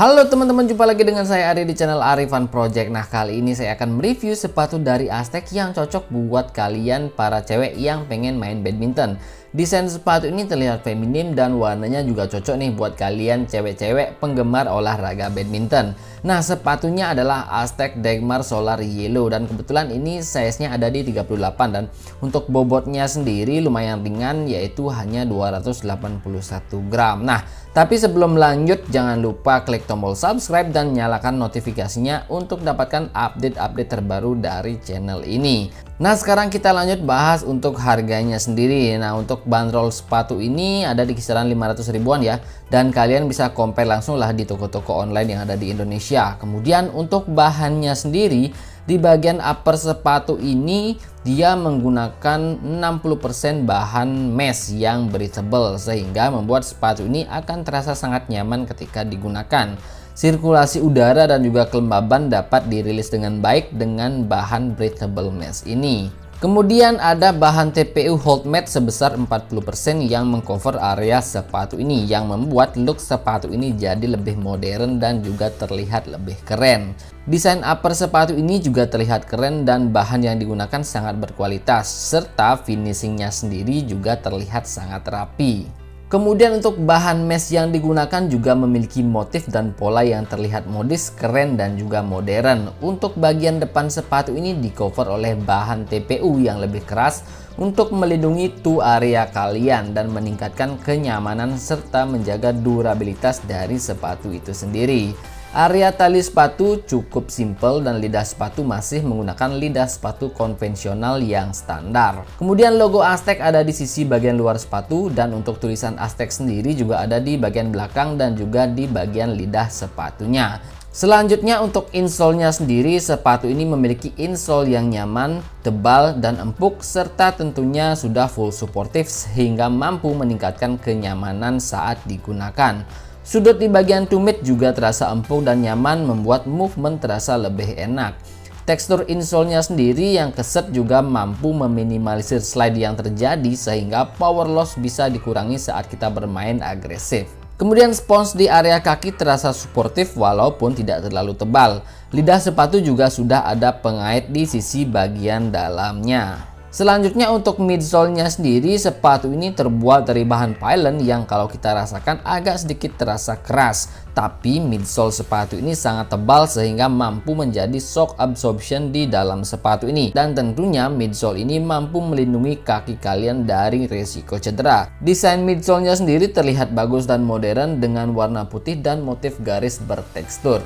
Halo teman-teman, jumpa lagi dengan saya Ari di channel Arifan Project. Nah, kali ini saya akan mereview sepatu dari Aztec yang cocok buat kalian para cewek yang pengen main badminton. Desain sepatu ini terlihat feminim dan warnanya juga cocok nih buat kalian cewek-cewek penggemar olahraga badminton. Nah, sepatunya adalah Aztec Dagmar Solar Yellow dan kebetulan ini size-nya ada di 38 dan untuk bobotnya sendiri lumayan ringan, yaitu hanya 281 gram. Nah, tapi sebelum lanjut jangan lupa klik tombol subscribe dan nyalakan notifikasinya untuk dapatkan update-update terbaru dari channel ini. Nah, sekarang kita lanjut bahas untuk harganya sendiri. Nah, untuk bandrol sepatu ini ada di kisaran 500 ribuan ya, dan kalian bisa compare langsung lah di toko-toko online yang ada di Indonesia. Kemudian untuk bahannya sendiri, di bagian upper sepatu ini dia menggunakan 60% bahan mesh yang breathable, sehingga membuat sepatu ini akan terasa sangat nyaman ketika digunakan. Sirkulasi udara dan juga kelembaban dapat dirilis dengan baik dengan bahan breathable mesh ini. Kemudian ada bahan TPU hold mat sebesar 40% yang mengcover area sepatu ini, yang membuat look sepatu ini jadi lebih modern dan juga terlihat lebih keren. Desain upper sepatu ini juga terlihat keren dan bahan yang digunakan sangat berkualitas, serta finishingnya sendiri juga terlihat sangat rapi. Kemudian untuk bahan mesh yang digunakan juga memiliki motif dan pola yang terlihat modis, keren dan juga modern. Untuk bagian depan sepatu ini di cover oleh bahan TPU yang lebih keras untuk melindungi toe area kalian dan meningkatkan kenyamanan serta menjaga durabilitas dari sepatu itu sendiri. Area tali sepatu cukup simpel dan lidah sepatu masih menggunakan lidah sepatu konvensional yang standar. Kemudian logo Aztec ada di sisi bagian luar sepatu dan untuk tulisan Aztec sendiri juga ada di bagian belakang dan juga di bagian lidah sepatunya. Selanjutnya untuk insole-nya sendiri, sepatu ini memiliki insole yang nyaman, tebal dan empuk serta tentunya sudah full supportive sehingga mampu meningkatkan kenyamanan saat digunakan. Sudut di bagian tumit juga terasa empuk dan nyaman, membuat movement terasa lebih enak. Tekstur insole-nya sendiri yang keset juga mampu meminimalisir slide yang terjadi sehingga power loss bisa dikurangi saat kita bermain agresif. Kemudian spons di area kaki terasa suportif walaupun tidak terlalu tebal. Lidah sepatu juga sudah ada pengait di sisi bagian dalamnya. Selanjutnya untuk midsole-nya sendiri, sepatu ini terbuat dari bahan pylon yang kalau kita rasakan agak sedikit terasa keras. Tapi midsole sepatu ini sangat tebal sehingga mampu menjadi shock absorption di dalam sepatu ini. Dan tentunya midsole ini mampu melindungi kaki kalian dari risiko cedera. Desain midsole-nya sendiri terlihat bagus dan modern dengan warna putih dan motif garis bertekstur.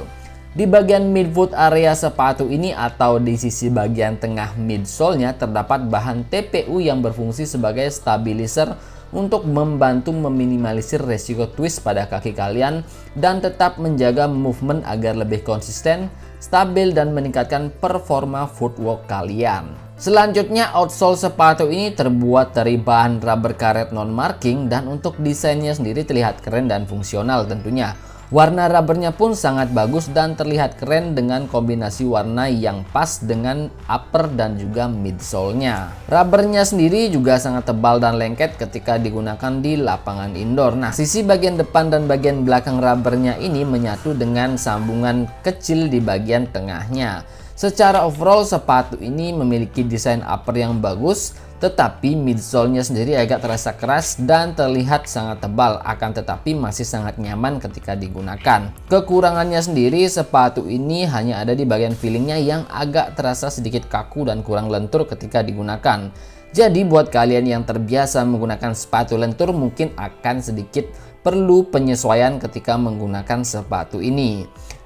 Di bagian midfoot area sepatu ini atau di sisi bagian tengah midsole-nya terdapat bahan TPU yang berfungsi sebagai stabilizer untuk membantu meminimalisir resiko twist pada kaki kalian dan tetap menjaga movement agar lebih konsisten, stabil dan meningkatkan performa footwork kalian. Selanjutnya outsole sepatu ini terbuat dari bahan rubber karet non-marking dan untuk desainnya sendiri terlihat keren dan fungsional tentunya. Warna rubbernya pun sangat bagus dan terlihat keren dengan kombinasi warna yang pas dengan upper dan juga midsole-nya. Rubbernya sendiri juga sangat tebal dan lengket ketika digunakan di lapangan indoor. Nah, sisi bagian depan dan bagian belakang rubbernya ini menyatu dengan sambungan kecil di bagian tengahnya. Secara overall sepatu ini memiliki desain upper yang bagus, tetapi midsole-nya sendiri agak terasa keras dan terlihat sangat tebal, akan tetapi masih sangat nyaman ketika digunakan. Kekurangannya sendiri, sepatu ini hanya ada di bagian feelingnya yang agak terasa sedikit kaku dan kurang lentur ketika digunakan. Jadi buat kalian yang terbiasa menggunakan sepatu lentur mungkin akan sedikit perlu penyesuaian ketika menggunakan sepatu ini.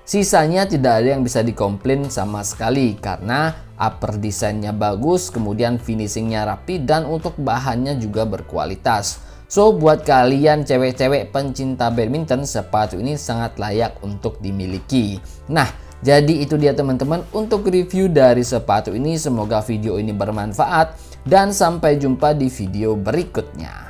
Sisanya tidak ada yang bisa dikomplain sama sekali karena upper desainnya bagus, kemudian finishingnya rapi dan untuk bahannya juga berkualitas. So buat kalian cewek-cewek pencinta badminton, sepatu ini sangat layak untuk dimiliki. Nah, jadi itu dia teman-teman untuk review dari sepatu ini. Semoga video ini bermanfaat dan sampai jumpa di video berikutnya.